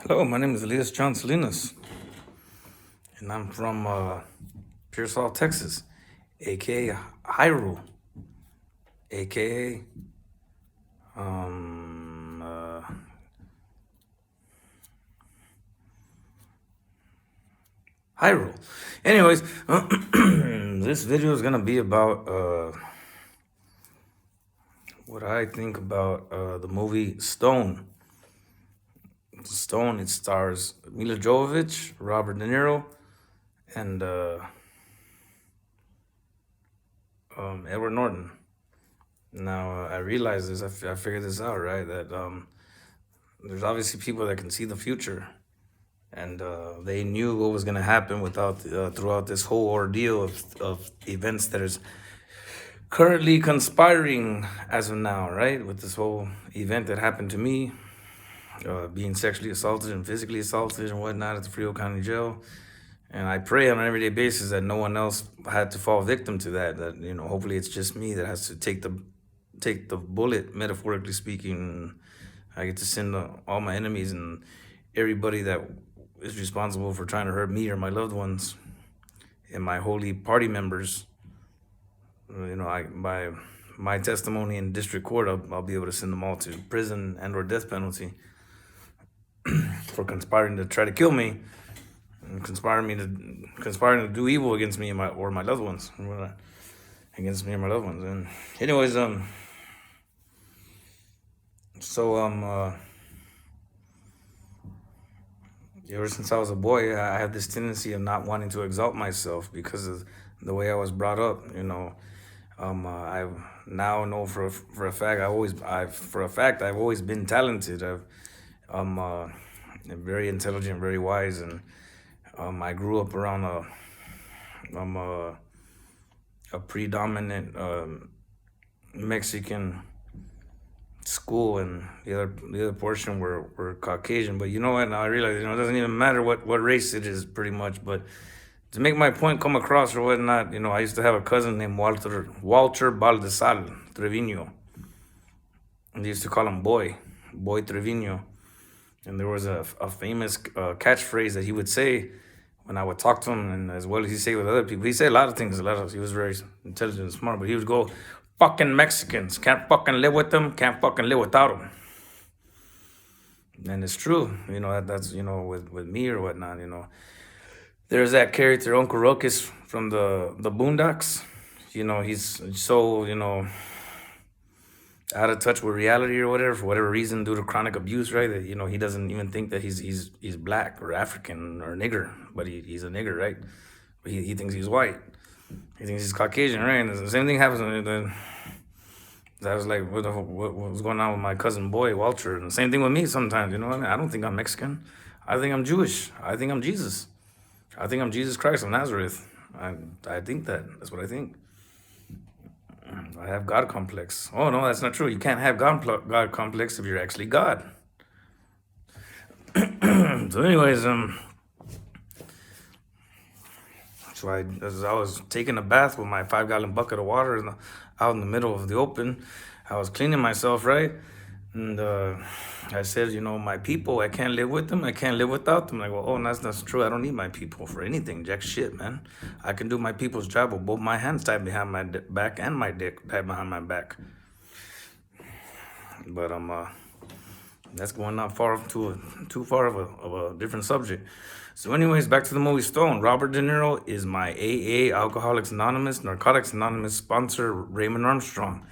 Hello, my name is Elias Salinas, and I'm from Pearsall, Texas, aka Hyrule, aka um, uh, Hyrule. Anyways, this video is gonna be about what I think about the movie Stone. Stone. It stars Mila Jovovich, Robert De Niro, and Edward Norton. Now I realize this. I figured this out, right? That there's obviously people that can see the future, and they knew what was going to happen throughout this whole ordeal of events that is currently conspiring as of now, right? With this whole event that happened to me, being sexually assaulted and physically assaulted and whatnot at the Frio County Jail. And I pray on an everyday basis that no one else had to fall victim to that. That hopefully it's just me that has to take the bullet, metaphorically speaking. I get to send all my enemies and everybody that is responsible for trying to hurt me or my loved ones and my holy party members. By my testimony in district court, I'll be able to send them all to prison and/or death penalty for conspiring to try to kill me and conspiring to do evil against me and my loved ones, against me and my loved ones. And anyways, ever since I was a boy, I have this tendency of not wanting to exalt myself because of the way I was brought up. I now know for a fact I've always been talented. I'm very intelligent, very wise, and I grew up around a predominant Mexican school, and the other portion were Caucasian. But you know what? Now I realize it doesn't even matter what race it is, pretty much. But to make my point come across or whatnot, I used to have a cousin named Walter Baldesal Trevino, and they used to call him Boy Trevino. And there was a famous catchphrase that he would say when I would talk to him, and as well as he say with other people. He said a lot of things. He was very intelligent and smart, but he would go, "Fucking Mexicans, can't fucking live with them, can't fucking live without them." And it's true, that's with me or whatnot. There's that character Uncle Ruckus from the Boondocks. He's so out of touch with reality or whatever, for whatever reason, due to chronic abuse, right? That he doesn't even think that he's black or African or nigger, but he's a nigger, right? But he thinks he's white. He thinks he's Caucasian, right? And the same thing happens. I was like, what was going on with my cousin Boy Walter? And the same thing with me sometimes. I don't think I'm Mexican. I think I'm Jewish. I think I'm Jesus. I think I'm Jesus Christ of Nazareth. I think that's what I think. I have God complex. Oh no, that's not true. You can't have God complex if you're actually God. So anyways, so as I was taking a bath with my 5-gallon bucket of water out in the middle of the open, I was cleaning myself, right? And I said, my people, I can't live with them. I can't live without them. Like, well, oh, that's true. I don't need my people for anything. Jack shit, man. I can do my people's job with both my hands tied behind my back and my dick tied behind my back. But that's going not far too far of a different subject. So anyways, back to the movie Stone. Robert De Niro is my AA, Alcoholics Anonymous, Narcotics Anonymous sponsor, Raymond Armstrong.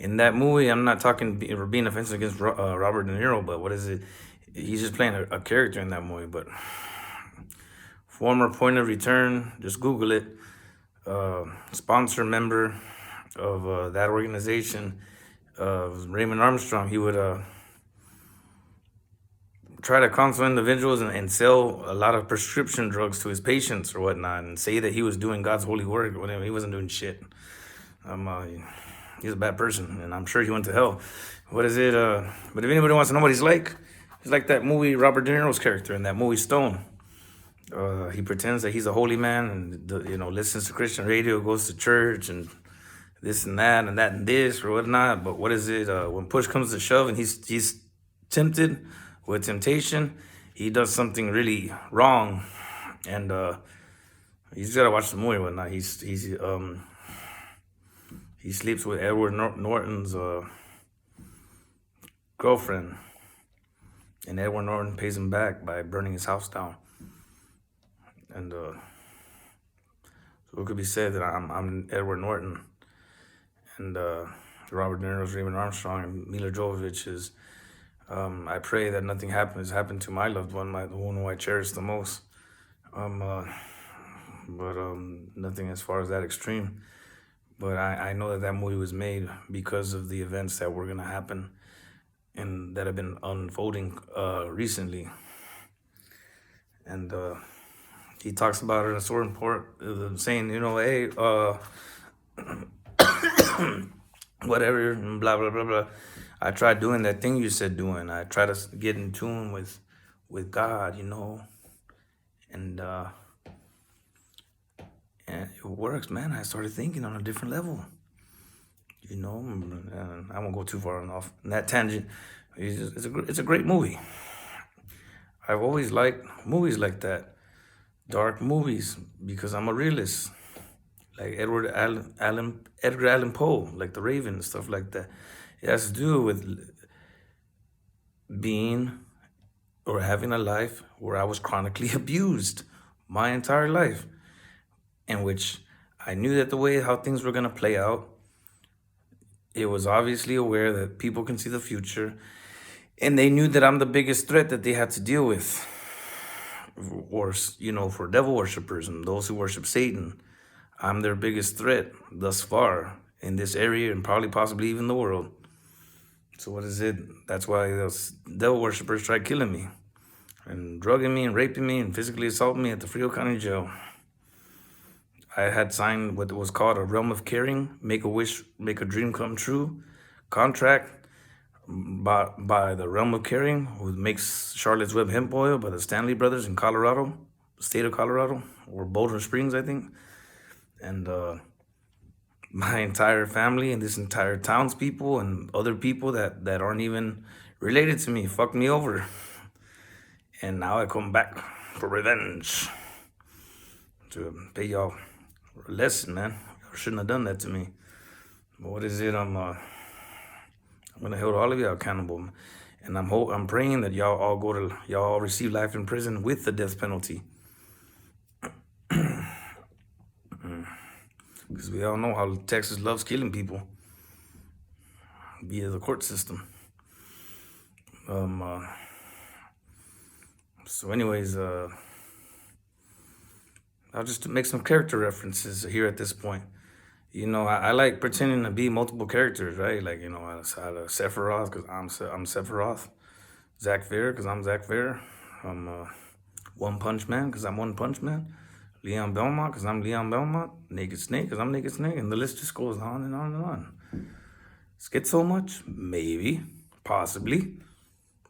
In that movie, I'm not talking or being offensive against Robert De Niro, but what is it? He's just playing a character in that movie. But former Point of Return, just Google it. Sponsor member of that organization, Raymond Armstrong. He would try to counsel individuals and sell a lot of prescription drugs to his patients or whatnot, and say that he was doing God's holy work. Whatever, he wasn't doing shit. He's a bad person, and I'm sure he went to hell. What is it? But if anybody wants to know what he's like that movie, Robert De Niro's character in that movie Stone. He pretends that he's a holy man and listens to Christian radio, goes to church, and this and that and this or whatnot. But what is it? When push comes to shove and he's tempted with temptation, he does something really wrong, and you just gotta watch the movie. Whatnot. He sleeps with Edward Norton's girlfriend, and Edward Norton pays him back by burning his house down. And so it could be said that I'm Edward Norton, and Robert De Niro's Raymond Armstrong, and Mila Jovovich is. I pray that nothing happened to my loved one, the one who I cherish the most. But nothing as far as that extreme. But I know that movie was made because of the events that were gonna happen and that have been unfolding recently. And he talks about it in a sort of report, saying, hey, whatever, blah, blah, blah, blah. I tried doing that thing you said doing. I try to get in tune with God, and it works, man. I started thinking on a different level, and I won't go too far off in that tangent. It's a great movie. I've always liked movies like that, dark movies, because I'm a realist, like Edgar Allan Poe, like The Raven, stuff like that. It has to do with being or having a life where I was chronically abused my entire life, in which I knew that the way how things were going to play out, it was obviously aware that people can see the future, and they knew that I'm the biggest threat that they had to deal with, or, for devil worshippers and those who worship Satan. I'm their biggest threat thus far in this area and probably possibly even the world. So what is it? That's why those devil worshippers tried killing me and drugging me and raping me and physically assaulting me at the Frio County Jail. I had signed what was called a realm of caring, make a wish, make a dream come true contract by the realm of caring, who makes Charlotte's Web hemp oil by the Stanley brothers in Colorado, state of Colorado, or Boulder Springs, I think. And my entire family and this entire townspeople and other people that aren't even related to me fucked me over. And now I come back for revenge to pay y'all a lesson, man. Y'all shouldn't have done that to me. But what is it? I'm gonna hold all of y'all accountable, and I'm praying that y'all all receive life in prison with the death penalty. Because we all know how Texas loves killing people via the court system. So anyways, I'll just make some character references here at this point. I like pretending to be multiple characters, right? Like, Sephiroth, because I'm Sephiroth. Zack Fair, because I'm Zack Fair. One Punch Man, because I'm One Punch Man. Leon Belmont, because I'm Leon Belmont. Naked Snake, because I'm Naked Snake. And the list just goes on and on and on. Skit so much? Maybe. Possibly.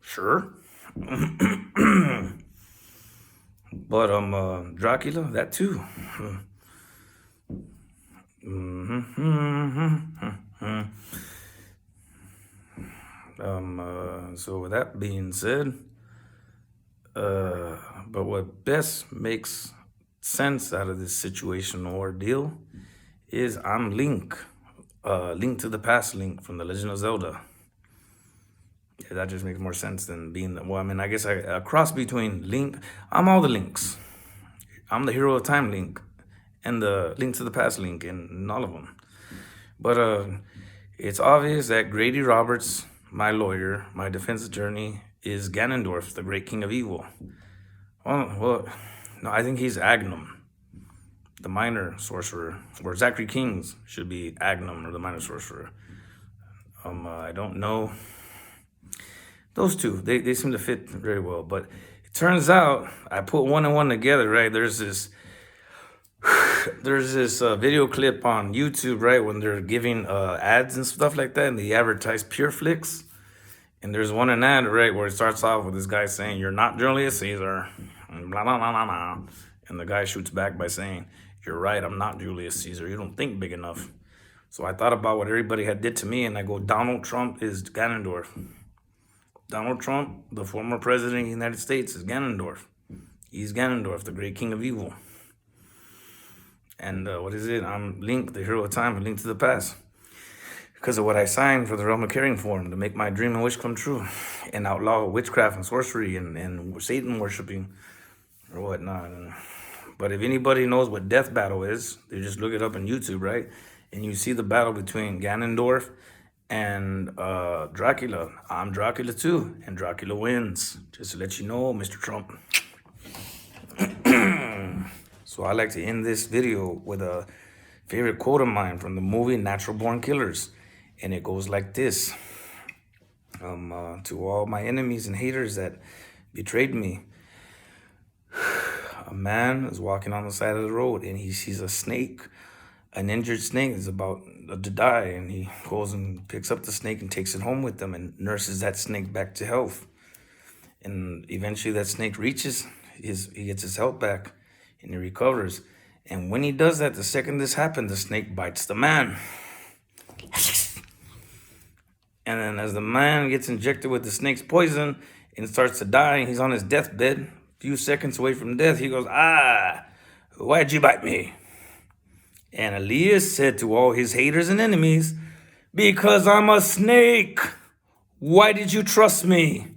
Sure. But Dracula, that too. So with that being said, but what best makes sense out of this situation or ordeal is I'm Link, Link to the Past Link from The Legend of Zelda. Yeah, that just makes more sense than being, I guess a cross between Link. I'm all the Links. I'm the Hero of Time Link and the Link to the Past Link and all of them. But it's obvious that Grady Roberts, my lawyer, my defense attorney, is Ganondorf, the great king of evil. Well, no, I think he's Agnum, the minor sorcerer, or Zachary Kings should be Agnum, or the minor sorcerer. I don't know. Those two, they seem to fit very well. But it turns out, I put one and one together, right? There's this video clip on YouTube, right, when they're giving ads and stuff like that, and they advertise Pure Flix. And there's one in ad, right, where it starts off with this guy saying, "You're not Julius Caesar," and blah, blah, blah, blah, blah. And the guy shoots back by saying, "You're right, I'm not Julius Caesar. You don't think big enough." So I thought about what everybody had did to me, and I go, Donald Trump is Ganondorf. Donald Trump, the former president of the United States, is Ganondorf. He's Ganondorf, the great king of evil. And what is it? I'm Link, the hero of time, and Link to the past. Because of what I signed for the Realm of Caring Forum to make my dream and wish come true and outlaw witchcraft and sorcery and Satan worshiping or whatnot. But if anybody knows what Death Battle is, they just look it up on YouTube, right? And you see the battle between Ganondorf and Dracula. I'm Dracula too, and Dracula wins. Just to let you know, Mr. Trump. So I like to end this video with a favorite quote of mine from the movie Natural Born Killers. And it goes like this. To all my enemies and haters that betrayed me. A man is walking on the side of the road and he sees a snake. An injured snake is about to die, and he goes and picks up the snake and takes it home with him and nurses that snake back to health. And eventually that snake he gets his health back and he recovers. And when he does that, the second this happened, the snake bites the man. And then as the man gets injected with the snake's poison and starts to die, and he's on his deathbed, a few seconds away from death, he goes, why'd you bite me? And Elias said to all his haters and enemies, because I'm a snake. Why did you trust me?